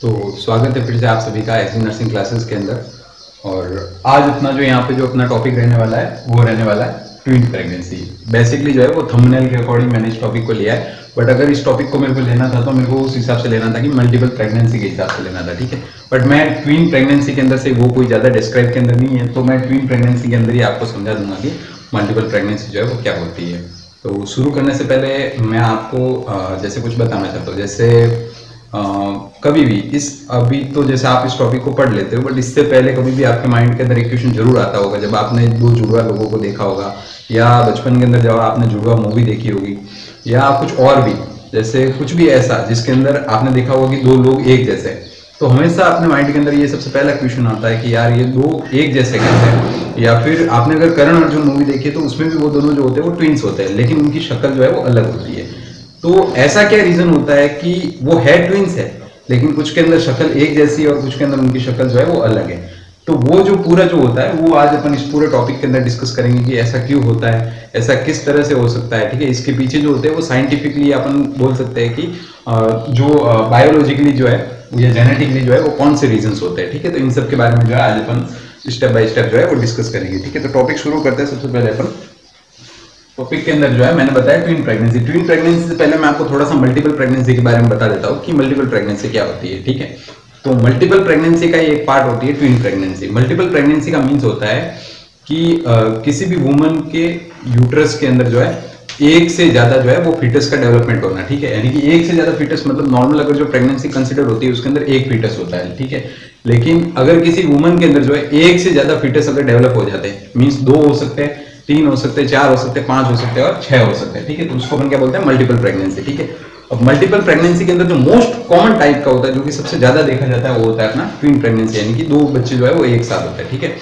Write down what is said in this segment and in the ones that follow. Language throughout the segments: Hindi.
तो स्वागत है फिर से आप सभी का एसजी नर्सिंग क्लासेस के अंदर। और आज अपना जो यहाँ पे जो अपना टॉपिक रहने वाला है वो रहने वाला है ट्विन प्रेगनेंसी। बेसिकली जो है वो थंबनेल के अकॉर्डिंग मैंने इस टॉपिक को लिया है, बट अगर इस टॉपिक को मेरे को लेना था तो मेरे को उस हिसाब से लेना था कि मल्टीपल प्रेगनेंसी के हिसाब से लेना था, ठीक है। बट मैं ट्विन प्रेगनेंसी के अंदर से वो कोई ज़्यादा डिस्क्राइब के अंदर नहीं है, तो मैं ट्विन प्रेगनेंसी के अंदर ही आपको समझा दूंगा कि मल्टीपल प्रेगनेंसी जो है वो क्या होती है। तो शुरू करने से पहले मैं आपको जैसे कुछ बताना चाहता हूँ। जैसे कभी भी अभी तो जैसे आप इस टॉपिक को पढ़ लेते हो, बट इससे पहले कभी भी आपके माइंड के अंदर एक क्वेश्चन जरूर आता होगा जब आपने दो जुड़वा लोगों को देखा होगा, या बचपन के अंदर जब आपने जुड़वा मूवी देखी होगी, या कुछ और भी जैसे कुछ भी ऐसा जिसके अंदर आपने देखा होगा कि दो लोग एक जैसे हैं। तो हमेशा अपने माइंड के अंदर ये सबसे पहला क्वेश्चन आता है कि यार ये दो एक जैसे कैसे हैं। या फिर आपने अगर करण अर्जुन मूवी देखी है तो उसमें भी वो दोनों जो होते हैं वो ट्विंस होते हैं, लेकिन उनकी शक्ल जो है वो अलग होती है। तो ऐसा क्या रीजन होता है कि वो है ट्विंस है, लेकिन कुछ के अंदर शक्ल एक जैसी है और कुछ के अंदर उनकी शक्ल जो है वो अलग है। तो वो जो पूरा जो होता है वो आज अपन इस पूरे टॉपिक के अंदर डिस्कस करेंगे कि ऐसा क्यों होता है, ऐसा किस तरह से हो सकता है, ठीक है। इसके पीछे जो होते हैं वो साइंटिफिकली अपन बोल सकते हैं कि जो बायोलॉजिकली जो है या जेनेटिकली जो है वो कौन से रीजंस होते हैं, ठीक है। तो इन सब के बारे में जो है आज अपन स्टेप बाय स्टेप जो है वो डिस्कस करेंगे, ठीक है। तो टॉपिक शुरू करते हैं। सबसे पहले अपन टॉपिक के अंदर जो है मैंने बताया ट्विन प्रेगनेंसी। ट्विन प्रेगनेंसी से पहले मैं आपको थोड़ा सा मल्टीपल प्रेगनेंसी के बारे में बता देता हूँ कि मल्टीपल प्रेगनेंसी क्या होती है, ठीक है। तो मल्टीपल प्रेगनेंसी का एक पार्ट होती है ट्विन प्रेगनेंसी। मल्टीपल प्रेगनेंसी का मीन्स होता है कि किसी भी वुमन के यूट्रस के अंदर जो है एक से ज्यादा जो है वो फीटस का डेवलपमेंट होना, ठीक है। यानी कि एक से ज्यादा फीटस मतलब नॉर्मल अगर जो प्रेगनेंसी कंसिडर होती है उसके अंदर एक फीटस होता है, ठीक है। लेकिन अगर किसी वुमन के अंदर जो है एक से ज्यादा फीटस अगर डेवलप हो जाते हैं, मीन्स दो हो सकते हैं, तीन हो सकते हैं, चार हो सकते हैं, पांच हो सकते हैं और छह हो सकते हैं, ठीक है। तो उसको अपन क्या बोलते हैं, मल्टीपल प्रेगनेंसी, ठीक है। अब मल्टीपल प्रेगनेंसी के अंदर जो मोस्ट कॉमन टाइप का होता है, जो कि सबसे ज्यादा देखा जाता है, वो होता है अपना ट्विन प्रेगनेंसी, यानी कि दो बच्चे जो है वो एक साथ होते हैं, ठीक है।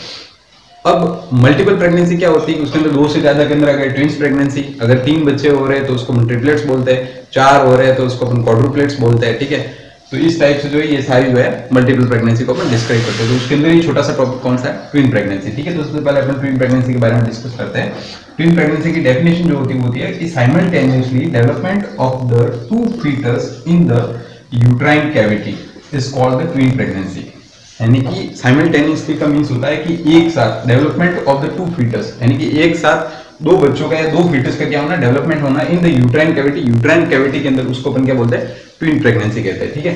अब मल्टीपल प्रेगनेंसी क्या होती है, उसके अंदर दो से ज्यादा के अंदर अगर ट्विंस प्रेगनेंसी, अगर तीन बच्चे हो रहे हैं तो उसको अपन ट्रिपलेट्स बोलते हैं, चार हो रहे हैं तो उसको अपन क्वाड्रुप्लेट्स बोलते हैं, ठीक है। तो इस टाइप से जो है ये सारी जो है मल्टीपल प्रेगनेंसी को अपन डिस्क्राइब करते हैं। तो उसके अंदर ही छोटा सा टॉपिक कौन सा है, ट्विन प्रेगनेंसी, ठीक है। तो सबसे पहले अपन ट्विन प्रेगनेंसी के बारे में डिस्कस करते हैं। ट्विन प्रेगनेंसी की डेफिनेशन जो होती है कि simultaneously development of the two fetus in the uterine cavity is called the twin pregnancy. यानी कि साइमल्टेनियसली का मींस होता है कि एक साथ development of the two fetus, यानी कि एक साथ दो बच्चों का या दो फीटस का क्या होना, डेवलपमेंट होना इन the uterine cavity. Uterine cavity के अंदर उसको अपन क्या बोलते हैं, ट्विन प्रेगनेंसी कहते हैं, ठीक है।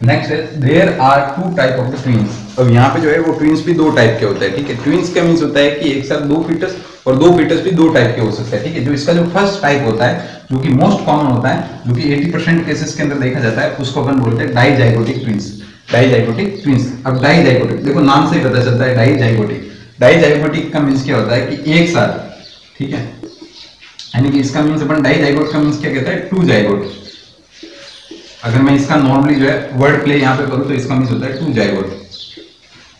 नेक्स्ट है there are two type of the twins. अब यहाँ पे जो है वो ट्विंस भी दो टाइप के होते हैं, ठीक है। ट्विंस का मींस होता है कि एक साथ दो फीटस, और दो फीटस भी दो टाइप के हो सकते हैं, ठीक है। जो इसका जो फर्स्ट टाइप होता है, जो कि मोस्ट कॉमन होता है, जो कि 80% केसेस के अंदर देखा जाता है, उसको अपन बोलते हैं डाइजाइगोटिक ट्विंस। Dizygotic twins. अब डाइजाइगोटिक देखो नाम से ही पता चलता है डाइजाइगोटिक। डाइजाइगोटिक का मींस क्या होता है कि एक साथ, ठीक है। यानी कि इसका मींस अपन डाइजाइगोट का मींस क्या कहता है, टू जाइगोट। अगर मैं इसका नॉर्मली जो है वर्ड प्ले यहाँ पे करूँ तो इसका मींस होता है टू जाइगोट,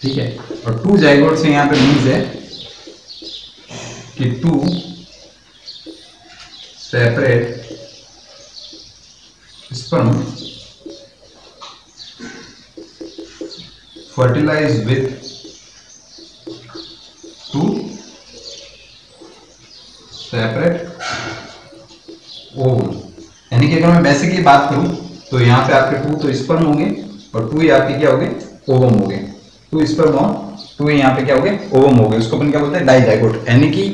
ठीक है। और टू जाइगोट से यहाँ पे मींस है कि two separate sperm fertilized with two separate ovum। यानी कि अगर मैं बेसिकली बात करूं तो यहाँ पे आपके टू तो स्पर्म होंगे और टू ही आपके क्या होंगे, ओवम होंगे। टू स्पर्म और टू यहाँ पे क्या होंगे, ओवम होंगे। उसको अपन क्या बोलते हैं, डाइजाइगोट। यानी कि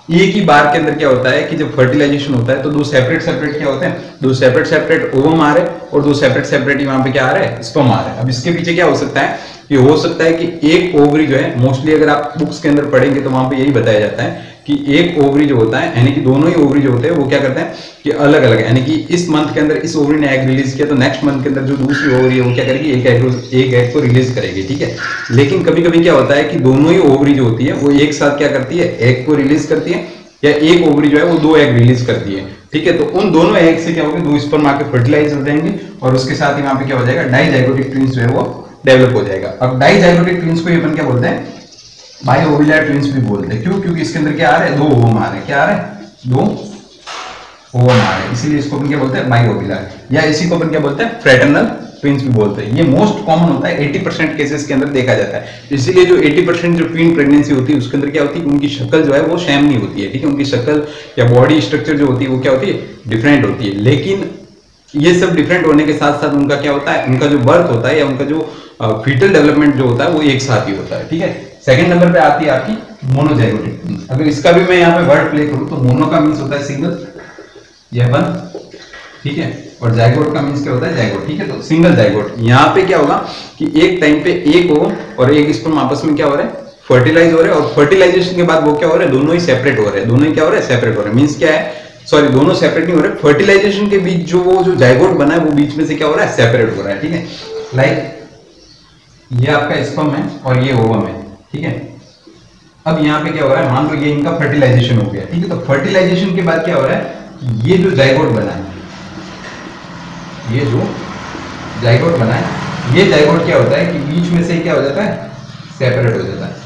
एक ही बार के अंदर क्या होता है कि जब फर्टिलाइजेशन होता है तो दो सेपरेट सेपरेट क्या होते हैं, दो सेपरेट सेपरेट ओवम आ रहे और दो सेपरेट सेपरेट वहां पे क्या आ रहा है, स्पर्म आ रहा है। अब इसके पीछे क्या हो सकता है, ये हो सकता है कि एक ओवरी जो है, मोस्टली अगर आप बुक्स के अंदर पढ़ेंगे तो वहां पे यही बताया जाता है कि एक ओवरी जो होता है, यानी कि दोनों ही ओवरी जो होते हैं वो क्या करते हैं कि अलग अलग, यानी कि इस मंथ के अंदर इस ओवरी ने एग रिलीज किया तो नेक्स्ट मंथ के अंदर जो दूसरी ओवरी है वो क्या करेगी, एक एग को रिलीज करेगी, ठीक है। लेकिन कभी कभी क्या होता है कि दोनों ही ओवरी जो होती है वो एक साथ क्या करती है, एग को रिलीज करती है, या एक ओवरी जो है वो दो एग रिलीज करती है, ठीक है। तो उन दोनों एग से क्या होगा, दो स्पर्म आके फर्टिलाइज हो जाएंगे और उसके साथ ही वहां पे क्या हो जाएगा, डाइजाइगोटिक ट्विंस जो है वो डेवलप हो जाएगा। अब डाइजाइगोटिक ट्विंस को अपन क्या बोलते हैं, बायोओविलर ट्विंस भी बोलते हैं। क्यों, क्योंकि इसके अंदर क्या आ रहा है, दो ओवम आ रहे हैं। क्या आ रहा है, दो ओवम आ रहे हैं, इसीलिए इसको अपन क्या बोलते हैं, बायोओविलर। या इसी को अपन क्या बोलते हैं, फ्रेटर्नल ट्विंस भी बोलते हैं। ये मोस्ट कॉमन होता है, 80% केसेस के अंदर देखा जाता है। इसीलिए जो 80% जो ट्विन प्रेगनेंसी होती है उसके अंदर क्या होती है, उनकी शक्ल जो है वो सेम नहीं होती है, ठीक है। उनकी शक्ल या बॉडी स्ट्रक्चर जो होती है वो क्या होती है, डिफरेंट होती है। लेकिन ये सब डिफरेंट होने के साथ साथ उनका क्या होता है, उनका जो बर्थ होता है या उनका जो फीटल डेवलपमेंट जो होता है वो एक साथ ही होता है। ठीक है, सेकंड नंबर पे आती है आपकी मोनोजाइगोटिक ट्विंस। अगर इसका भी मैं यहाँ पे वर्ड प्ले करूँ तो मोनो का मीन्स होता है सिंगल, यह वन, ठीक है, और जाइगोट का मीन्स क्या होता है, जाइगोट। ठीक है, तो सिंगल जाइगोट। यहाँ पे क्या होगा कि एक टाइम पे एक ओवम और एक स्पर्म आपस में क्या हो रहा है, फर्टिलाइज हो रहे हैं, और फर्टिलाइजेशन के बाद वो क्या हो रहा है, दोनों ही सेपरेट हो रहे हैं। दोनों ही क्या हो रहे हैं, सेपरेट हो रहे हैं। मीन्स क्या है, सॉरी दोनों सेपरेट नहीं हो रहे, फर्टिलाइजेशन के बीच जो वो जो जाइगोट बना है वो बीच में से क्या हो रहा है, सेपरेट हो रहा है। ठीक है, लाइक ये आपका स्पर्म है और ये ओवम है। ठीक है, अब यहाँ पे क्या हो रहा है, मान लो ये इनका फर्टिलाइजेशन हो गया। ठीक है, तो फर्टिलाइजेशन के बाद क्या हो रहा है, ये जो जाइगोट बना है, ये जो जाइगोट बना है, ये जाइगोट क्या होता है कि बीच में से क्या हो जाता है, सेपरेट हो जाता है।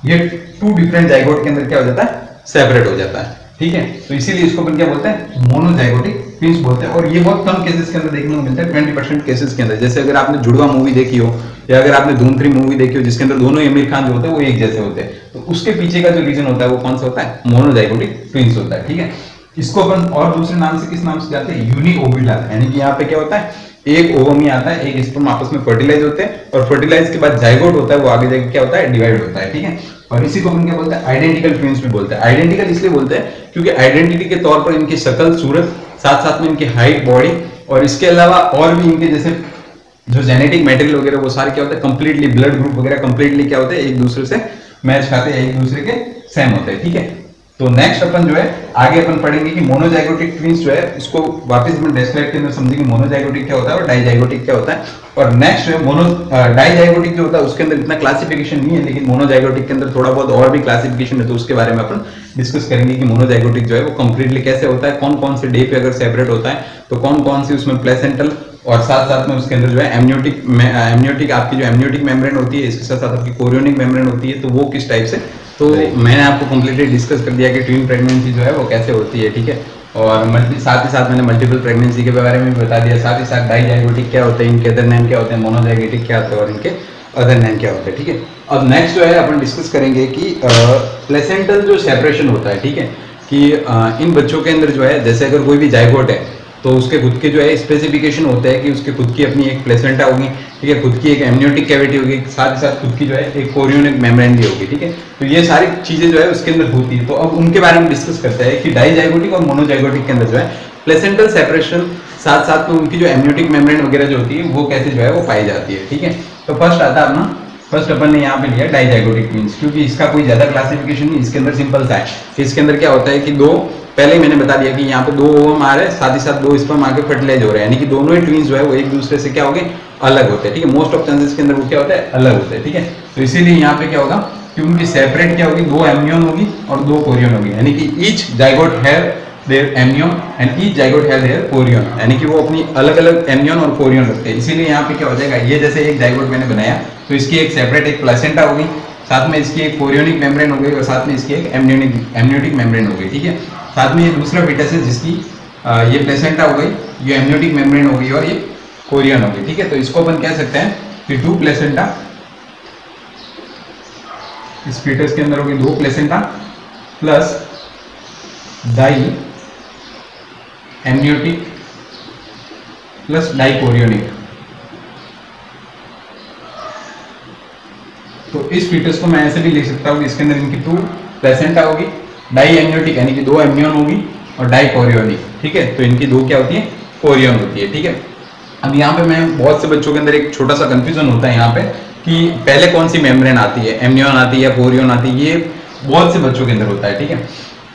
ये टू डिफरेंट जाइगोट के अंदर क्या हो जाता है, सेपरेट हो जाता है। ठीक है, तो इसीलिए इसको अपन क्या बोलते हैं, मोनोजाइगोटिक ट्विंस बोलते हैं। और ये बहुत कम केसेस के अंदर देखने को मिलता है, 20% केसेस के अंदर। जैसे अगर आपने जुड़वा मूवी देखी हो या अगर आपने धूम 3 मूवी देखी हो जिसके अंदर दोनों आमिर खान जो होते हैं वो एक जैसे होते हैं, तो उसके पीछे का जो रीजन होता है वो कौन सा होता है, मोनोजाइगोटिक ट्विंस होता है। ठीक है, इसको अपन और दूसरे नाम से किस नाम से जानते हैं, यूनिओव्यूलर। यानी कि यहाँ पे क्या होता है, एक ओवम ही आता है, एक स्पर्म आपस में फर्टिलाइज होते हैं और फर्टिलाइज के बाद जाइगोट होता है, वो आगे जाके क्या होता है, डिवाइड होता है। ठीक है, और इसी को अपन क्या बोलते हैं, आइडेंटिकल ट्विंस भी बोलते हैं। आइडेंटिकल इसलिए बोलते हैं क्योंकि आइडेंटिटी के तौर पर इनकी शक्ल, सूरत, साथ साथ में इनकी हाइट, बॉडी, और इसके अलावा और भी इनके जैसे जो जेनेटिक मटेरियल वगैरह वो सारे क्या होते हैं, कंप्लीटली ब्लड ग्रुप वगैरह कंप्लीटली क्या होते हैं, एक दूसरे से मैच खाते हैं, एक दूसरे के सेम होते हैं। ठीक है, तो नेक्स्ट अपन जो है आगे अपन पढ़ेंगे कि मोनोजाइगोटिक ट्विंस जो है इसको वापस अपन डिस्क्राइब के अंदर समझेंगे मोनोजाइगोटिक क्या होता है और डाइजाइगोटिक क्या होता है। और नेक्स्ट जो है डाइजाइगोटिक जो होता है उसके अंदर इतना क्लासिफिकेशन नहीं है, लेकिन मोनोजाइगोटिक के अंदर थोड़ा बहुत और भी क्लासिफिकेशन है, तो उसके बारे में अपन डिस्कस करेंगे कि मोनोजाइगोटिक जो है वो कंप्लीटली कैसे होता है, कौन कौन से डे पे अगर सेपरेट होता है तो कौन कौन सी उसमें प्लेसेंटल और साथ साथ में उसके अंदर जो है एमनियोटिक आपकी जो एमनियोटिक मेम्ब्रेन होती है, इसके साथ साथ आपकी कोरियोनिक मेम्ब्रेन होती है, तो वो किस टाइप से, तो मैंने आपको कंप्लीटली डिस्कस कर दिया कि ट्विन प्रेगनेंसी जो है वो कैसे होती है। ठीक है, और साथ ही साथ मैंने मल्टीपल प्रेगनेंसी के बारे में भी बता दिया, साथ ही साथ डाइजाइगोटिक क्या होते हैं, इनके अदर नेम क्या होते हैं, मोनोजाइगोटिक क्या होते हैं और इनके अदर नेम क्या होते हैं। ठीक है, अब नेक्स्ट जो है अपन डिस्कस करेंगे कि प्लेसेंटल जो सेपरेशन होता है, ठीक है, कि इन बच्चों के अंदर जो है जैसे अगर कोई भी जाइगोट है तो उसके खुद के जो है स्पेसिफिकेशन होता है कि उसके खुद की अपनी एक प्लेसेंटा होगी, ठीक है, खुद की एक एमनियोटिक कैविटी होगी, साथ ही साथ खुद की जो है एक कोरियोनिक मेम्ब्रेन भी होगी। ठीक है, तो ये सारी चीजें जो है उसके अंदर होती है। तो अब उनके बारे में डिस्कस करते हैं कि डाइजाइगोटिक और मोनोजाइगोटिक के अंदर जो है प्लेसेंटल सेपरेशन साथ साथ में उनकी जो एमनियोटिक मेम्ब्रेन वगैरह जो होती है वो कैसे जो है वो पाई जाती है। ठीक है, तो फर्स्ट आता है अपना, फर्स्ट अपन ने यहाँ पे लिया डाइजाइगोटिक ट्विंस, क्योंकि इसका कोई ज्यादा क्लासिफिकेशन नहीं, इसके अंदर सिंपल सा है। इसके अंदर क्या होता है कि दो, पहले ही मैंने बता दिया कि यहाँ पे दो ओवम आ रहे हैं, साथ ही साथ दो स्पर्म आके फर्टिलाइज हो रहे हैं, यानी कि दोनों ही ट्विंस जो है वो एक दूसरे से क्या हो गए, अलग होते हैं। ठीक है, मोस्ट ऑफ चांसेस के अंदर वो क्या होता है, अलग होते हैं। ठीक है, तो इसीलिए यहाँ पे क्या होगा कि उनकी सेपरेट क्या होगी, दो एमनियन होगी और दो कोरियन होगी, यानी कि each zygote have their amnion and each zygote have their Korean, यानी कि वो अपनी अलग अलग एमनियन और कोरियन रखते हैं। इसीलिए यहाँ पे क्या हो जाएगा, ये जैसे एक जाइगोट मैंने बनाया तो इसकी एक सेपरेट एक प्लेसेंटा होगी, साथ में इसकी एक कोरियोनिक मेम्ब्रेन हो गई और साथ में इसकी एक एमनियोटिक मेम्ब्रेन हो गई। ठीक है, साथ में ये दूसरा फीटस है जिसकी ये प्लेसेंटा हो गई, ये एमनियोटिक मेम्ब्रेन हो गई और ये कोरियन हो गई। ठीक है, तो इसको अपन कह सकते हैं कि टू प्लेसेंटा, इस फीटस के अंदर होगी दो placenta plus diamniotic plus dichorionic. तो इस फीटस को मैं ऐसे भी लिख सकता हूँ कि इसके अंदर इनकी टू प्लेसेंटा होगी, डाई एमनियोटिक यानी कि दो एमनियन होगी और डाई कोरियोनिक। ठीक है, तो इनकी दो क्या होती है, कोरियन होती है। ठीक है, अब यहाँ पे मैं बहुत से बच्चों के अंदर एक छोटा सा कंफ्यूजन होता है यहाँ पे कि पहले कौन सी मेम्ब्रेन आती है, एमनियन आती है या कोरियन आती है, ये बहुत से बच्चों के अंदर होता है। ठीक है,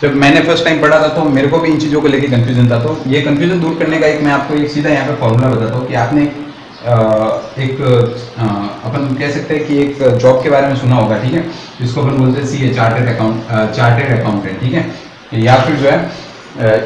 जब मैंने फर्स्ट टाइम पढ़ा था तो मेरे को भी इन चीजों को लेकर कंफ्यूजन था, तो ये कंफ्यूजन दूर करने का एक मैं आपको एक सीधा यहाँ पे फॉर्मूला बताता हूँ कि आपने अपन कह सकते हैं कि एक जॉब के बारे में सुना होगा। ठीक है, जिसको अपन बोलते हैं सीए, चार्टेड अकाउंटेंट। ठीक है, या फिर जो है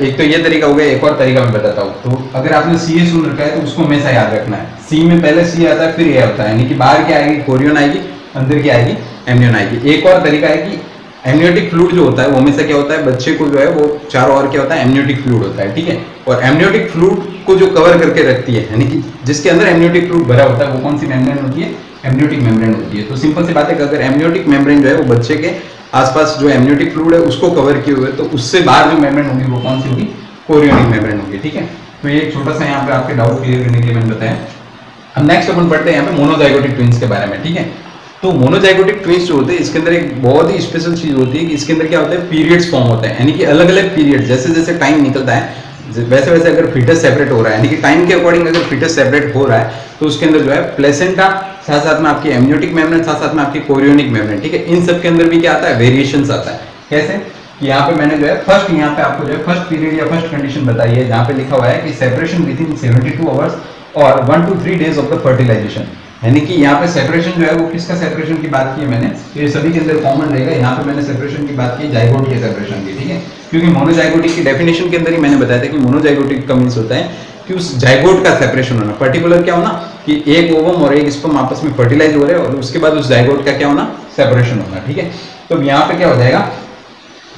एक तो ये तरीका हो गया, एक और तरीका मैं बताता हूँ। तो अगर आपने सीए सुन रखा है तो उसको हमेशा याद रखना है, सी में पहले सी आता है फिर ए होता है, यानी कि बाहर क्या आएगी, कोरियन आएगी, अंदर क्या आएगी, एमनियन आएगी। एक और तरीका है कि एमनियोटिक फ्लूइड जो होता है वो हमेशा क्या होता है, बच्चे को जो है वो चारों ओर क्या होता है, एमनियोटिक फ्लूइड होता है। ठीक है, और एमनियोटिक फ्लूइड को जो कवर करके रखती है, यानी कि जिसके अंदर एमनियोटिक फ्लूइड भरा होता है वो कौन सी मेम्ब्रेन होती है, एमनियोटिक मेम्ब्रेन होती है। तो सिंपल सी बात है कि अगर एमनियोटिक मेम्ब्रेन जो है वो बच्चे के आसपास जो एमनियोटिक फ्लूइड है उसको कवर किए हुए, तो उससे बाहर जो मेम्ब्रेन होगी वो कौन सी होगी, कोरियोनिक मेम्ब्रेन होगी। ठीक है, तो ये एक छोटा सा यहाँ पे आपके डाउट क्लियर करने के लिए मैंने बताया। अब नेक्स्ट अपन पढ़ते हैं यहाँ पे मोनोजाइगोटिक ट्विंस के बारे में, ठीक है। तो मोनोजाइगोटिक ट्विंस जो होते हैं इसके अंदर एक बहुत ही स्पेशल चीज होती है कि इसके अंदर क्या होता है, पीरियड्स फॉर्म होते हैं, यानी कि अलग अलग पीरियड, जैसे जैसे टाइम निकलता है वैसे वैसे अगर फीटस सेपरेट हो रहा है, यानी कि टाइम के अकॉर्डिंग अगर फीटस सेपरेट हो रहा है तो उसके अंदर जो है प्लेसेंटा, साथ साथ में आपकी एमनियोटिक मेम्ब्रेन, साथ साथ में आपकी कोरियोनिक मेम्ब्रेन, ठीक है। इन सब के अंदर भी क्या आता है, वेरिएशंस आता है। कैसे, यहाँ पे मैंने जो है फर्स्ट, यहाँ पे आपको जो है फर्स्ट पीरियड या फर्स्ट कंडीशन बताई है, जहाँ पे लिखा हुआ है कि सेपरेशन विद इन 72 आवर्स और 1 to 3 days of the fertilization, यानी कि यहाँ पे सेपरेशन जो है वो किसका सेपरेशन की बात की है मैंने, तो ये सभी के अंदर कॉमन रहेगा। यहाँ पे मैंने सेपरेशन की बात की जाइगोट के सेपरेशन की, ठीक है, क्योंकि मोनोजाइगोटिक की डेफिनेशन के अंदर ही मैंने बताया था कि मोनोजाइगोटिक का मींस होता है कि उस जाइगोट का सेपरेशन होना, पर्टिकुलर क्या होना कि एक ओवम और एक स्पर्म आपस में फर्टिलाइज हो रहे हैं और उसके बाद उस जाइगोट का क्या होना, सेपरेशन होना, ठीक है। तो यहाँ पे क्या हो जाएगा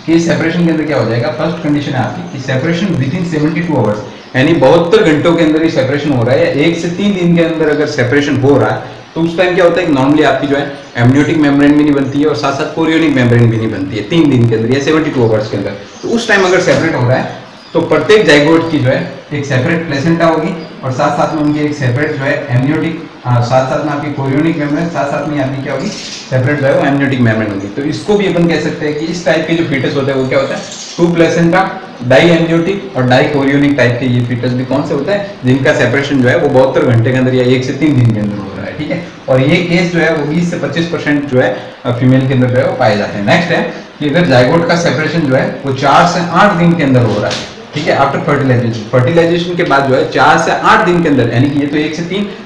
कि सेपरेशन के अंदर क्या हो जाएगा, फर्स्ट कंडीशन है आपकी कि सेपरेशन विद इन 72 आवर्स, यानी 72 घंटों के अंदर ही सेपरेशन हो रहा है, या 1 से 3 दिन के अंदर अगर सेपरेशन हो रहा है तो उस टाइम क्या होता है कि नॉर्मली आपकी जो है एमनियोटिक मेम्ब्रेन भी नहीं बनती है और साथ साथ कोरियोनिक मेम्ब्रेन भी नहीं बनती है 3 दिन के अंदर या 72 आवर्स के अंदर। तो उस टाइम अगर सेपरेट हो रहा है तो प्रत्येक जाइगोट की जो है एक सेपरेट प्लेसेंटा होगी और साथ साथ में उनकी एक सेपरेट जो है एमनियोटिक, साथ साथ में आपकी कोरियोनिक मेम्ब्रेन, साथ साथ में आपकी क्या होगी, सेपरेट जो है वो एमनियोटिक मेम्ब्रेन होगी। तो इसको भी अपन कह सकते हैं कि इस टाइप के जो फीटस होते हैं वो क्या होता है, 2 प्लेसेंटा, डाई एमनियोटिक और डाई कोरियोनिक टाइप के ये फीटस भी कौन से होते हैं, जिनका सेपरेशन जो है वो 72 घंटे के अंदर या 1 से 3 दिन के अंदर हो रहा है, ठीक है। और ये केस जो है वो 20 से 25% जो है फीमेल के अंदर जो है वो पाए जाते हैं। नेक्स्ट है कि अगर जाइगोट का सेपरेशन जो है वो 4 से 8 दिन के अंदर हो रहा है, ठीक है, आफ्टर फर्टिलाइजेशन, फर्टिलाइजेशन के बाद जो है 4 से 8 दिन के अंदर, यानी कि ये तो 1 से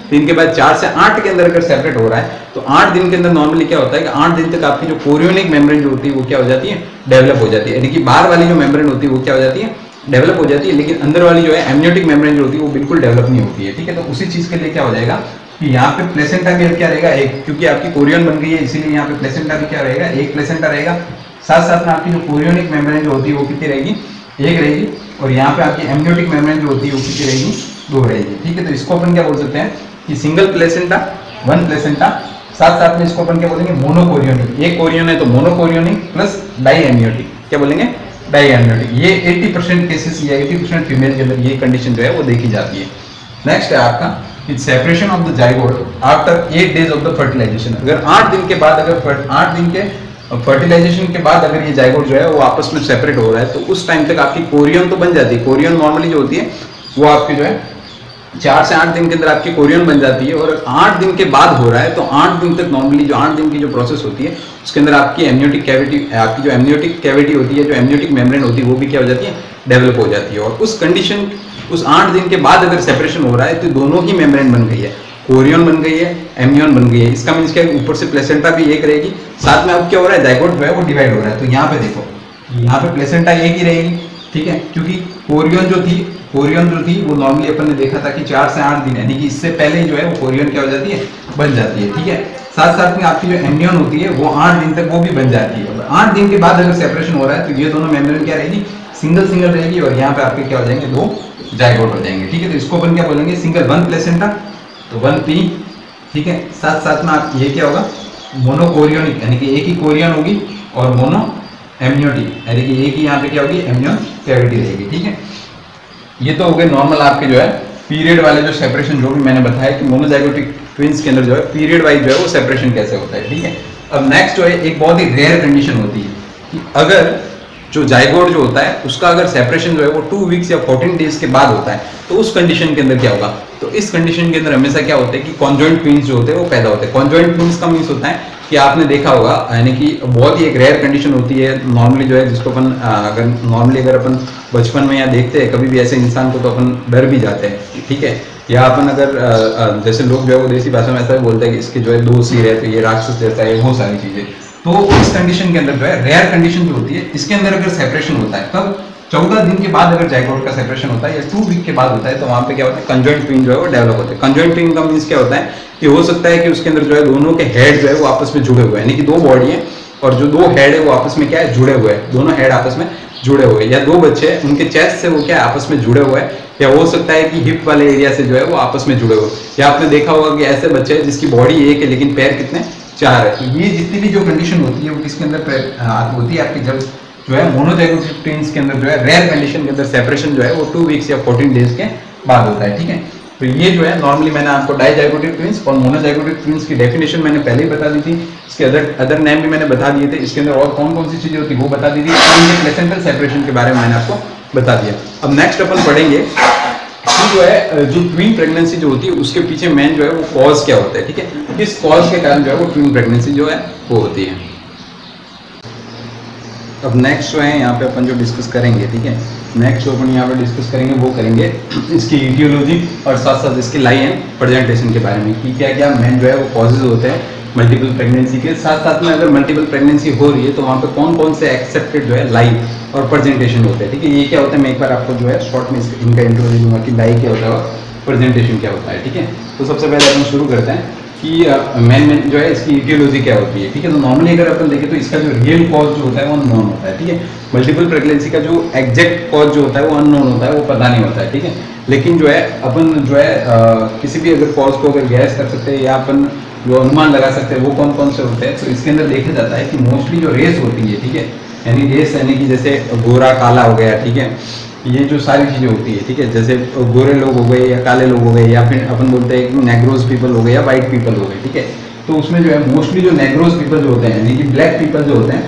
3 के बाद 4 से 8 के अंदर अगर सेपरेट हो रहा है तो 8 दिन के अंदर नॉर्मली क्या होता है कि 8 दिन तक आपकी जो कोरियोनिक मेम्ब्रेन जो होती है वो क्या हो जाती है, डेवलप हो जाती है, यानी कि बाहर वाली जो मेम्ब्रेन होती है वो क्या हो जाती है, डेवलप हो जाती है, लेकिन अंदर वाली जो है एमनियोटिक मेम्ब्रेन जो होती है वो बिल्कुल डेवलप नहीं होती है, ठीक है। तो उसी चीज के लिए क्या हो जाएगा कि यहाँ पे प्लेसेंटा भी क्या रहेगा, एक, क्योंकि आपकी कोरियन बन गई है इसीलिए यहाँ पे प्लेसेंटा भी क्या रहेगा, एक प्लेसेंटा रहेगा, साथ साथ में आपकी जो कोरियोनिक मेम्ब्रेन जो होती है वो कितनी रहेगी, एक रहेगी, और यहाँ पे आपकी एमनियोटिक मेम्ब्रेन जो होती है वो कितनी रहेगी, 2 रहेगी, ठीक है। तो इसको अपन क्या बोल सकते हैं कि सिंगल प्लेसेंटा, 1 प्लेसेंटा, साथ साथ में इसको अपन क्या बोलेंगे, मोनोकोरियोनिक, एक कोरियन है तो मोनोकोरियोनिक प्लस डाई एमनियोटिक, क्या बोलेंगे, डाई एमनियोटिक। ये 80% केसेस या 80% फीमेल के अंदर ये कंडीशन जो है वो देखी जाती है। नेक्स्ट है आपका separation of the zygote after 8 days of the fertilization, अगर 8 दिन के बाद, अगर 8 दिन के फर्टिलाइजेशन के बाद अगर ये जाइगोट जो है वो आपस में सेपरेट हो रहा है तो उस टाइम तक आपकी कोरियन तो बन जाती है, कोरियन नॉर्मली जो होती है वो आपकी जो है 4 से 8 दिन के अंदर आपकी कोरियन बन जाती है, और 8 दिन के बाद हो रहा है तो 8 दिन तक नॉर्मली जो 8 दिन की जो प्रोसेस होती है उसके अंदर आपकी एमनियोटिक कैविटी, आपकी जो एमनियोटिक कैविटी होती है, जो एमनियोटिक मेम्ब्रेन होती है वो भी क्या हो जाती है, डेवलप हो जाती है। और उस कंडीशन, उस 8 दिन के बाद अगर सेपरेशन हो रहा है तो दोनों ही मेम्ब्रेन बन गई है, कोरियन बन गई है, एमनियन बन गई है। इसका मींस क्या है, ऊपर से प्लेसेंटा भी एक रहेगी, साथ में अब क्या हो रहा है, जाइगोट जो है वो डिवाइड हो रहा है। तो यहाँ पे देखो, यहाँ पे प्लेसेंटा एक ही रहेगी, ठीक है, क्योंकि कोरियन जो थी वो नॉर्मली अपन ने देखा था कि 4 से 8 दिन, यानी कि इससे पहले जो है वो कोरियन क्या हो जाती है, बन जाती है, ठीक है। साथ साथ में आपकी जो एमनियन होती है वो 8 दिन तक वो भी बन जाती है, और 8 दिन के बाद अगर सेपरेशन हो रहा है तो ये दोनों मेम्ब्रेन क्या रहेगी, सिंगल रहेगी, और यहाँ पे आपके क्या हो जाएंगे, 2 जाइगोट हो जाएंगे, ठीक है। तो इसको अपन क्या बोलेंगे, सिंगल 1 प्लेसेंटा, तो 1 P, ठीक है। साथ साथ में आप ये क्या होगा, मोनोकोरियोनिक, यानी कि एक ही कोरियन होगी, और मोनो एमनियोटिक, यानी कि एक ही यहाँ पे क्या होगी, एमनियन कैविटी रहेगी, ठीक है। ये तो हो गए नॉर्मल आपके जो है पीरियड वाले जो सेपरेशन, जो भी मैंने बताया कि मोनोजाइगोटिक ट्विंस के अंदर जो है पीरियड वाइज जो है वो सेपरेशन कैसे होता है, ठीक है। अब नेक्स्ट जो है एक बहुत ही रेयर कंडीशन होती है कि अगर जो जाइगोट जो होता है उसका अगर सेपरेशन जो है वो 2 वीक्स या 14 डेज के बाद होता है तो उस कंडीशन के अंदर क्या होगा, तो इस कंडीशन के अंदर हमेशा क्या होता है कि कॉन्जॉइंट ट्विंस जो होते हैं वो पैदा होते हैं। कॉन्जॉइंट ट्विंस का मींस होता है कि आपने देखा होगा, यानी कि बहुत ही एक रेयर कंडीशन होती है नॉर्मली जो है, जिसको अपन अगर नॉर्मली अगर अपन बचपन में या देखते हैं कभी भी ऐसे इंसान को तो अपन डर भी जाते हैं, ठीक है। या अपन अगर जैसे लोग जो है वो देसी भाषा में ऐसा भी बोलते हैं कि इसके जो है 2 सिर है तो ये राक्षस जैसा है, वो सारी चीजें। तो इस कंडीशन के अंदर जो है रेयर कंडीशन जो होती है, इसके अंदर अगर सेपरेशन होता है तब 14 दिन के बाद अगर जाइगोट का सेपरेशन होता है या 2 वीक के बाद होता है तो वहां पे क्या होता है, कंजॉइंट ट्विन जो है वो डेवलप होते हैं। कंजॉइंट ट्विन का मींस क्या होता है कि हो सकता है कि उसके अंदर जो है दोनों के हेड जो है वो आपस में जुड़े हुए हैं, यानी कि 2 बॉडी है और जो 2 हेड है वो आपस में क्या है, जुड़े हुए हैं, दोनों हेड आपस में जुड़े हुए हैं, या 2 बच्चे हैं उनके चेस्ट से वो क्या है आपस में जुड़े हुए हैं, या हो सकता है कि हिप वाले एरिया से जो है वो आपस में जुड़े हुए, या आपने देखा होगा कि ऐसे बच्चे हैं जिसकी बॉडी एक है लेकिन पैर कितने 4 है। तो ये जितनी भी जो कंडीशन होती है वो किसके अंदर होती है, आपकी जब जो है मोनोजाइगोटिक ट्विंस के अंदर जो है रेयर कंडीशन के अंदर सेपरेशन जो है वो 2 वीक्स या 14 डेज के बाद होता है, ठीक है। तो ये जो है नॉर्मली मैंने आपको डाइजाइगोटिक ट्विंस और मोनोजाइगोटिक ट्विंस की डेफिनेशन मैंने पहले ही बता दी थी, इसके अदर नेम भी मैंने बता दिए थे, इसके अंदर और कौन कौन सी चीजें होती है वो बता दी थी, इनके प्लेसेंटल सेपरेशन के बारे में मैंने आपको बता दिया। अब नेक्स्ट अपन पढ़ेंगे कि जो है जो ट्विन प्रेगनेंसी जो होती है उसके पीछे मेन जो है वो कॉज क्या होता है, ठीक है, किस कॉज के कारण जो है वो ट्विन प्रेगनेंसी जो है वो होती है। अब नेक्स्ट जो है यहाँ पे अपन जो डिस्कस करेंगे, ठीक है, नेक्स्ट जो अपन यहाँ पे डिस्कस करेंगे वो करेंगे इसकी इटियोलॉजी और साथ साथ इसकी लाई एंड प्रेजेंटेशन के बारे में कि क्या क्या मेन जो है वो कॉजेज होते हैं मल्टीपल प्रेगनेंसी के। साथ साथ में अगर मल्टीपल प्रेगनेंसी हो रही है तो वहाँ पे कौन कौन से एक्सेप्टेड जो है लाई और प्रेजेंटेशन होते हैं, ठीक है। ये क्या होता है मैं एक बार आपको जो है शॉर्ट में इनका इंट्रोड्यूस दूंगा कि लाई क्या होता है और प्रेजेंटेशन क्या होता है, ठीक है। तो सबसे पहले अपन शुरू करते हैं कि मेन जो है इसकी इटियोलॉजी क्या होती है, ठीक है। तो नॉर्मली अगर अपन देखें तो इसका जो रियल कॉज जो होता है वो अननोन होता है, ठीक है। मल्टीपल प्रेगनेंसी का जो एग्जैक्ट कॉज जो होता है वो अननोन होता है, वो पता नहीं होता है, ठीक है। लेकिन जो है अपन जो है किसी भी अगर कॉज को अगर गैस कर सकते हैं या अपन जो अनुमान लगा सकते हैं वो कौन कौन से होते हैं। तो इसके अंदर देखा जाता है कि मोस्टली जो रेस होती है, ठीक है, यानी रेस यानी कि जैसे गोरा काला हो गया, ठीक है, ये जो सारी चीज़ें होती है, ठीक है, जैसे गोरे लोग हो गए या काले लोग हो गए या फिर अपन बोलते हैं कि नेग्रोज पीपल हो गए या वाइट पीपल हो गए, ठीक है। तो उसमें जो है मोस्टली जो नेग्रोज पीपल जो होते हैं यानी कि ब्लैक पीपल जो होते हैं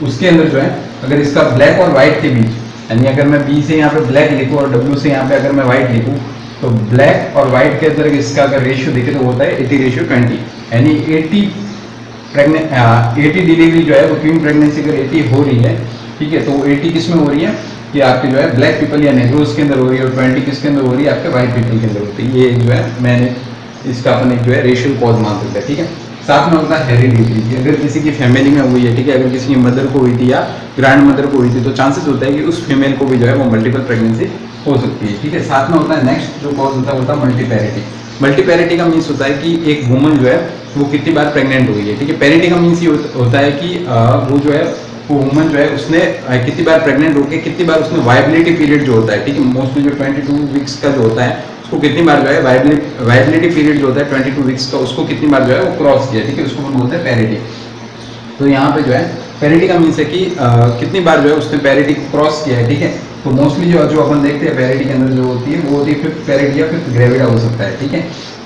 उसके अंदर जो है अगर इसका ब्लैक और व्हाइट के बीच यानी अगर मैं बी से यहाँ पे ब्लैक लिखूँ और डब्ल्यू से यहाँ पे अगर मैं व्हाइट लिखूँ तो ब्लैक और व्हाइट के अंदर इसका अगर रेशियो देखें तो होता है 80:20 यानी 80 डिलीवरी जो है वो ट्विन प्रेगनेंसी अगर 80 हो रही है, ठीक है, तो 80 किस में हो रही है कि आपके जो है ब्लैक पीपल या नेग्रोज के अंदर हो रही है और 20 किसके अंदर हो रही है आपके व्हाइट पीपल के अंदर होती है। ये जो है मैंने इसका अपन एक जो है रेशियल कॉज मान सकते हैं, ठीक है। साथ में होता है हेरिडिटी, अगर किसी की फैमिली में हुई है, ठीक है, अगर किसी की मदर को हुई थी या ग्रैंड मदर को हुई थी तो चांसेस होता है कि उस फीमेल को भी जो है वो मल्टीपल प्रेगनेंसी हो सकती है, ठीक है। साथ में होता है नेक्स्ट जो कॉज होता है मल्टीपैरिटी। मल्टीपैरिटी का मीन्स होता है कि एक वुमन जो है वो कितनी बार प्रेग्नेंट हुई है, ठीक है। पैरिटी का मीन्स ये होता है कि वो जो है वो वुमन जो है उसने कितनी बार प्रेग्नेंट होकर कितनी बार उसने वायबिलिटी पीरियड जो होता है, ठीक है, मोस्टली जो 22 वीक्स का जो होता है उसको कितनी बार जो है वायबिलिटी पीरियड जो होता है 22 वीक्स का उसको कितनी बार जो है वो क्रॉस किया, ठीक है, उसको हम बोलते हैं पैरिटी। तो यहाँ पे जो है पैरिटी का मीन्स है कि कितनी बार जो है उसने पैरिटी क्रॉस किया है, ठीक है। तो मोस्टली जो अपन देखते हैं पैरिटी के अंदर जो होती है वो होती है फिफ्थ पैरिटी या फिफ्थ ग्रेविडा हो सकता है, ठीक है,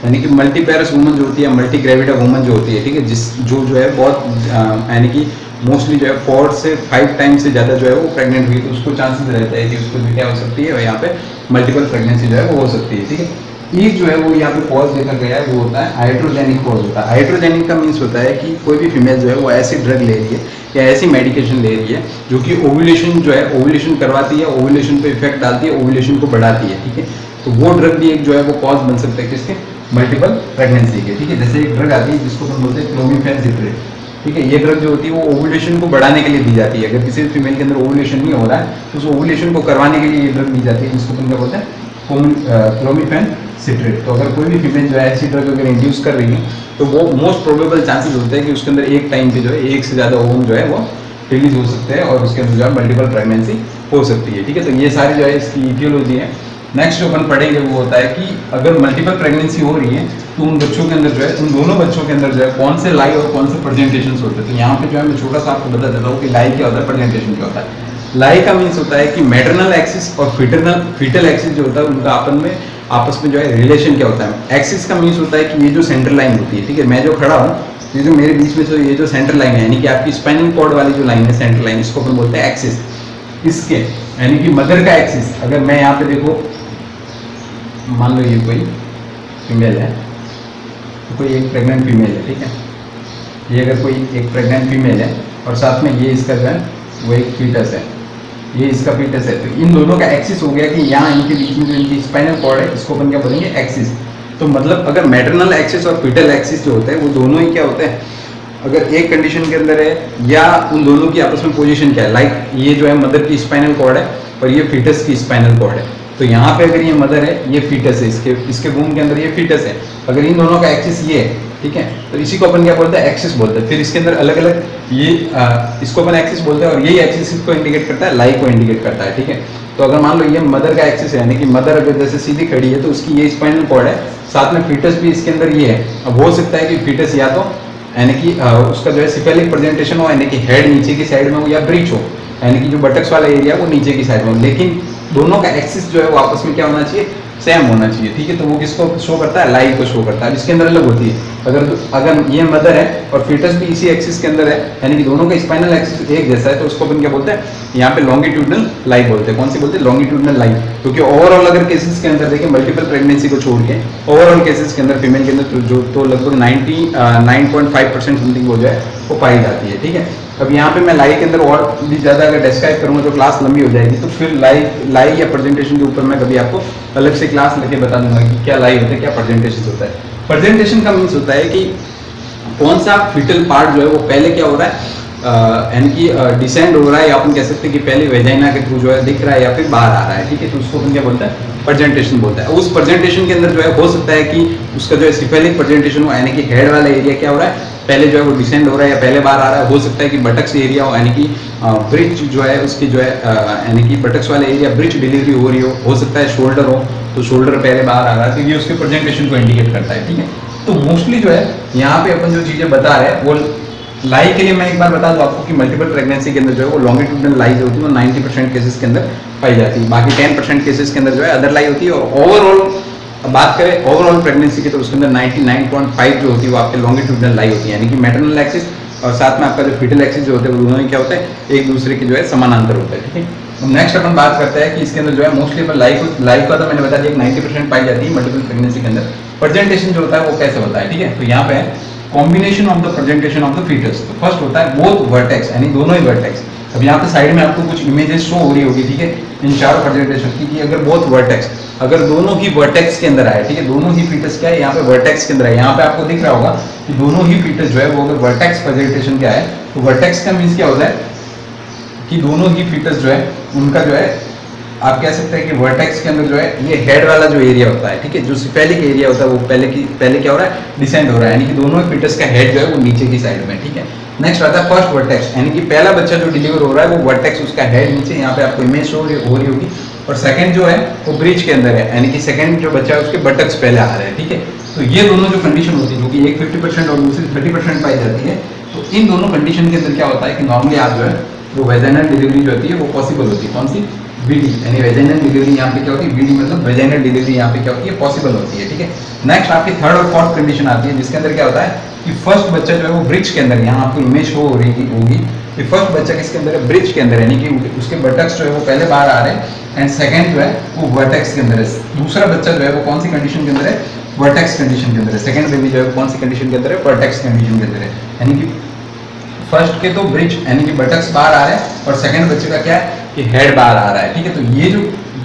यानी कि मल्टीपैरस वुमन जो होती है मल्टी ग्रेविडा वुमन जो होती है, ठीक है, जो है बहुत यानी कि मोस्टली जो है 4 से 5 टाइम्स से ज़्यादा जो है वो प्रेग्नेंट हुई तो उसको चांसेस रहता है कि उसको भी क्या हो सकती है और यहाँ पे मल्टीपल प्रेगनेंसी जो है वो हो सकती है, ठीक है। एक जो है वो यहाँ पे कॉज देखा गया है वो होता है हाइड्रोजेनिक कॉज होता है। हाइड्रोजेनिक का मीन्स होता है कि कोई भी फीमेल जो है वो ऐसी ड्रग ले रही है या ऐसी मेडिकेशन ले रही है जो कि ओव्यूलेशन जो है ओव्यूलेशन करवाती है, ओव्यूलेशन पे इफेक्ट डालती है, ओव्यूलेशन को बढ़ाती है, ठीक है। तो वो ड्रग भी एक जो है वो कॉज बन सकता है किसके मल्टीपल प्रेगनेंसी के, ठीक है। जैसे एक ड्रग आती है जिसको हम बोलते हैं क्लोमिफेन सिट्रेट, ठीक है। ये ड्रग जो होती है वो ओव्यूलेशन को बढ़ाने के लिए दी जाती है। अगर किसी भी फीमेल के अंदर ओव्यूलेशन नहीं हो रहा है तो उस ओव्यूलेशन को करवाने के लिए ये ड्रग दी जाती है जिसको हम क्या बोलते हैं क्लोमिफेन सिट्रेट। तो अगर कोई भी फीमेल जो है ऐसी ड्रग अगर इंड्यूस कर रही है तो वो मोस्ट प्रोबेबल चांसेस होते हैं कि उसके अंदर एक टाइम पे जो है एक से ज़्यादा ओवम जो है वो रिलीज हो सकते हैं और उसके अंदर जो है मल्टीपल प्रेगनेंसी हो सकती है, ठीक है। तो ये सारी जो है इसकी इटियोलॉजी है। नेक्स्ट जो अपन पढ़ेंगे वो होता है कि अगर मल्टीपल प्रेगनेंसी हो रही है तो उन बच्चों के अंदर जो है उन दोनों बच्चों के अंदर जो है कौन से लाई और कौन से प्रेजेंटेशन होते हैं। तो यहाँ पे जो है मैं छोटा सा आपको बता देता हूँ कि लाई क्या होता है, प्रेजेंटेशन क्या होता है। लाई का मीन्स होता है कि मैटरनल एक्सिस और फीटल एक्सिस जो होता है उनका आपस में जो है रिलेशन क्या होता है। एक्सिस का मीन्स होता है कि ये जो सेंटर लाइन होती है, ठीक है, मैं जो खड़ा हूँ ये जो मेरे बीच में जो ये जो सेंटर लाइन है यानी कि आपकी स्पाइनल कॉर्ड वाली जो लाइन है सेंटर लाइन, इसको अपन बोलते हैं एक्सिस। इसके यानी कि मदर का एक्सिस अगर मैं यहाँ पे देखो, मान लो ये कोई फीमेल है, तो कोई एक प्रेग्नेंट फीमेल है, ठीक है, ये अगर कोई एक प्रेग्नेंट फीमेल है और साथ में ये इसका जो है वो एक फीटस है, ये इसका फीटस है, तो इन दोनों का एक्सिस हो गया कि यहाँ इनके बीच में जो इनकी स्पाइनल कॉर्ड है इसको अपन क्या बोलेंगे एक्सिस। तो मतलब अगर मैटरनल एक्सिस और फीटल एक्सिस जो होता है वो दोनों ही क्या होते हैं, अगर एक कंडीशन के अंदर है या उन दोनों की आपस में पोजीशन क्या है, लाइक ये जो है मदर की स्पाइनल कॉर्ड है और ये फीटस की स्पाइनल कॉर्ड है। तो यहाँ पे अगर ये मदर है ये फीटस है, इसके वूम के अंदर ये फीटस है, अगर इन दोनों का एक्सिस ये है, ठीक है, तो इसी को अपन क्या बोलते हैं एक्सिस बोलते हैं। फिर इसके अंदर अलग अलग ये इसको अपन एक्सिस बोलते हैं और यही एक्सिस इसको इंडिकेट करता है, लाई को इंडिकेट करता है, ठीक है। तो अगर मान लो ये मदर का एक्सिस है यानी कि मदर अगर जैसे सीधी खड़ी है तो उसकी ये स्पाइनल कॉर्ड है, साथ में फीटस भी इसके अंदर ये है। अब हो सकता है कि फीटस या तो यानी कि उसका जो है सिफेलिक प्रेजेंटेशन हो यानी कि हेड नीचे की साइड में हो या ब्रीच हो यानी कि जो बटक्स वाला एरिया वो नीचे की साइड में हो, लेकिन दोनों का एक्सिस जो है वो आपस में क्या होना चाहिए, सेम होना चाहिए, ठीक है। तो वो किसको शो करता है, लाइव को शो करता है। इसके अंदर अलग होती है, अगर ये मदर है और फीटस भी इसी एक्सिस के अंदर है, यानी कि दोनों का स्पाइनल एक्सिस एक जैसा है, तो उसको अपन क्या बोलते हैं, यहाँ पे लॉन्गिट्यूडनल लाइव बोलते हैं। कौन सी बोलते हैं, लॉन्गिट्यूडनल लाइव। क्योंकि ओवरऑल अगर केसेस के अंदर देखें, मल्टीपल प्रेगनेंसी को छोड़ के ओवरऑल केसेस के अंदर फीमेल के अंदर जो तो लगभग 99.5% समथिंग हो जाए वो पाई जाती है, ठीक है। अब यहाँ पे मैं लाइव के अंदर और भी ज़्यादा अगर डिस्क्राइब करूँगा तो क्लास लंबी हो जाएगी, तो फिर लाइव या प्रेजेंटेशन के ऊपर मैं कभी आपको अलग से क्लास लेके बता दूंगा कि क्या लाइव होता है, क्या प्रेजेंटेशन होता है। प्रेजेंटेशन का मीन्स होता है कि कौन सा फिटल पार्ट जो है वो पहले क्या हो रहा है, यानी कि डिसेंड हो रहा है, या अपन कह सकते हैं कि पहले वेजाइना के थ्रू जो है दिख रहा है या फिर बाहर आ रहा है, ठीक है। तो उसको अपन क्या बोलते हैं, प्रेजेंटेशन बोलता है। उस प्रेजेंटेशन के अंदर जो है हो सकता है कि उसका जो है सिफेलिक प्रेजेंटेशन हो, यानी कि हेड वाला एरिया क्या हो रहा है, पहले जो है वो डिसेंड हो रहा है या पहले बाहर आ रहा है। हो सकता है कि बटक्स एरिया हो, यानी कि ब्रिज जो है उसकी जो है यानी कि बटक्स वाला एरिया ब्रिज डिलीवरी हो रही हो सकता है शोल्डर हो तो शोल्डर पहले बाहर आ रहा है, तो ये उसके प्रेजेंटेशन को इंडिकेट करता है, ठीक है। तो मोस्टली जो है यहाँ पे अपन जो चीजें बता रहे हैं वो लाई के लिए मैं एक बार बता दूं आपको कि मल्टीपल प्रेगनेंसी के अंदर जो है वो लॉन्गिट्यूडनल लाई होती है, वो 90% केसेस के अंदर पाई जाती है। बाकी 10% केसेस के अंदर जो है अदर लाई होती है। और ओवरऑल बात करें ओवरऑल प्रेगनेंसी की, तो उसके अंदर 99.5 जो होती है वो आपके लॉन्गिट्यूडनल लाई होती है, यानी कि मैटरनल एक्सिस और साथ में आपका जो फीटल एक्सिस जो होते हैं वो दोनों ही क्या होता है, एक दूसरे के जो है समानांतर होता है, ठीक है। अब नेक्स्ट अपन बात करते हैं कि इसके अंदर जो है मोस्टली अपन लाइफ का तो मैंने बता दिया 90% पाई जाती है मल्टीपल प्रेगनेंसी के अंदर। प्रेजेंटेशन जो होता है वो कैसे होता है, ठीक है। तो यहाँ पे combination of the presentation of the fetus. तो फर्स्ट होता है बोथ वर्टेक्स, यानी दोनों ही वर्टेक्स। अब यहाँ पे साइड में आपको कुछ इमेजेस शो हो रही होगी, ठीक है, इन चारों प्रेजेंटेशन की, कि अगर बोथ वर्टेक्स, अगर दोनों ही वर्टेक्स के अंदर आए, ठीक है, दोनों ही फीटस क्या है, यहाँ पे वर्टेक्स के अंदर है। यहाँ पे आपको दिख रहा होगा कि दोनों ही फीटस जो है वो अगर वर्टेक्स प्रेजेंटेशन क्या है, तो वर्टेक्स का मीन्स क्या होता है कि दोनों ही फीटस जो है उनका जो है आप कह सकते हैं कि वर्टेक्स के अंदर जो है ये हेड वाला जो एरिया होता है, ठीक है, जो सिफेलिक एरिया होता है वो पहले क्या हो रहा है, डिसेंड हो रहा है, यानी कि दोनों ही फीटस का हेड जो है वो नीचे की साइड में, ठीक है। नेक्स्ट आता है फर्स्ट वर्टेक्स, यानी कि पहला बच्चा जो डिलीवर हो रहा है वो वर्टेक्स उसका हेड नीचे, यहाँ पे आपको इमेज हो रही होगी। और सेकंड जो है वो ब्रिज के अंदर है, यानी कि सेकंड जो बच्चा है उसके बटक्स पहले आ रहे हैं, ठीक है। तो ये दोनों जो कंडीशन होती है, जो कि एक 50% और दूसरी 30% पाई जाती है, तो इन दोनों कंडीशन के अंदर क्या होता है कि नॉर्मली आप जो है वो वेजाइनल डिलीवरी जो होती है वो पॉसिबल होती है। कौन सी, बीडी, यानी वेजाइनल डिलीवरी यहाँ पे क्या होती है, बीडी मतलब वेजाइनल डिलीवरी यहाँ पे क्या होती है, पॉसिबल होती है, ठीक है। नेक्स्ट आपकी थर्ड और फोर्थ कंडीशन आती है, जिसके अंदर क्या होता है कि फर्स्ट बच्चा जो है वो ब्रिज के अंदर, यहाँ आपको इमेज हो रही होगी कि फर्स्ट बच्चा किसके अंदर है, ब्रिज के अंदर, यानी कि उसके बटक्स जो है वो पहले बाहर आ रहे हैं, एंड सेकंड जो है वो वर्टेक्स के अंदर है। दूसरा बच्चा जो है वो कौन सी कंडीशन के अंदर है, वर्टेक्स कंडीशन के अंदर है। सेकंड बेबी जो है कौन सी कंडीशन के अंदर है, वर्टेक्स कंडीशन के अंदर है, यानी कि फर्स्ट के तो ब्रिज यानी कि बटक्स बाहर आ रहे हैं और सेकंड बच्चे का क्या है कि हेड बाहर आ रहा है, ठीक है। तो ये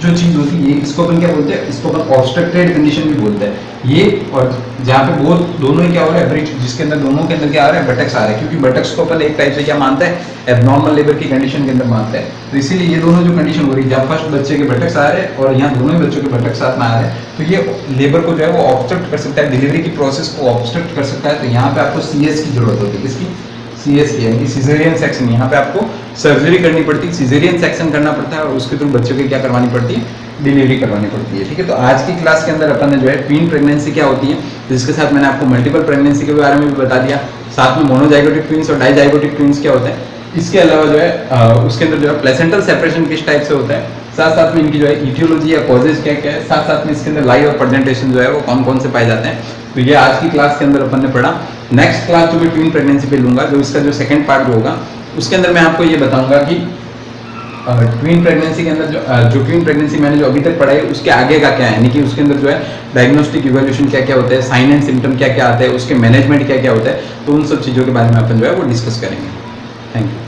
जो चीज होती है, इसको अपन क्या बोलते हैं, इसको अपन ऑब्स्ट्रक्टेड कंडीशन भी बोलते हैं। ये और जहाँ पे वो दोनों ही क्या हो रहा है, ब्रिज, जिसके अंदर दोनों के अंदर क्या आ रहा है, बटक्स आ रहे हैं, क्योंकि बटक्स को अपन एक टाइप से क्या मानते हैं, एबनॉर्मल लेबर की कंडीशन के अंदर मानते हैं। तो इसीलिए ये दोनों जो कंडीशन हो रही है, जहाँ फर्स्ट बच्चे के बटक्स आ रहे हैं और यहाँ दोनों ही बच्चों के बटक्स साथ में आ रहे हैं, तो ये लेबर को जो है वो ऑब्स्ट्रक्ट कर सकता है, डिलीवरी की प्रोसेस को ऑब्स्ट्रक्ट कर सकता है। तो यहाँ पे आपको CS की जरूरत होती है, किसकी, CS की, यानी कि सिजेरियन सेक्शन। यहाँ पे आपको सर्जरी करनी पड़ती है, सिजेरियन सेक्शन करना पड़ता है और उसके थ्रू बच्चों की क्या करवानी पड़ती है, डिलीवरी करवानी पड़ती है, ठीक है। तो आज की क्लास के अंदर अपन ने जो है ट्विन प्रेगनेंसी क्या होती है, जिसके साथ मैंने आपको मल्टीपल प्रेगनेंसी के बारे में भी बता दिया, साथ में मोनोजाइगोटिक ट्विन्स और डाइजाइगोटिक ट्विन्स क्या होते हैं। इसके अलावा जो है उसके अंदर जो है प्लेसेंटल सेपरेशन किस टाइप से होता है, साथ साथ में इनकी जो है इटियोलॉजी या कॉजेज क्या क्या है, साथ साथ में इसके अंदर लाइव और प्रेजेंटेशन जो है वो कौन कौन से पाए जाते हैं। तो ये आज की क्लास के अंदर अपन ने पढ़ा। नेक्स्ट क्लास जो मैं ट्विन प्रेगनेंसी पे लूंगा, जो इसका जो सेकंड पार्ट जो होगा उसके अंदर मैं आपको ये बताऊंगा कि ट्विन प्रेगनेंसी के अंदर जो ट्विन प्रेगनेंसी मैंने जो अभी तक पढ़ाई उसके आगे का क्या है, यानी कि उसके अंदर जो है डायग्नोस्टिक इवोल्यूशन क्या क्या होता है, साइन एंड सिम्टम क्या क्या आते हैं, उसके मैनेजमेंट क्या क्या होता है, तो उन सब चीज़ों के बारे में अपन जो है वो डिस्कस करेंगे। Thank you.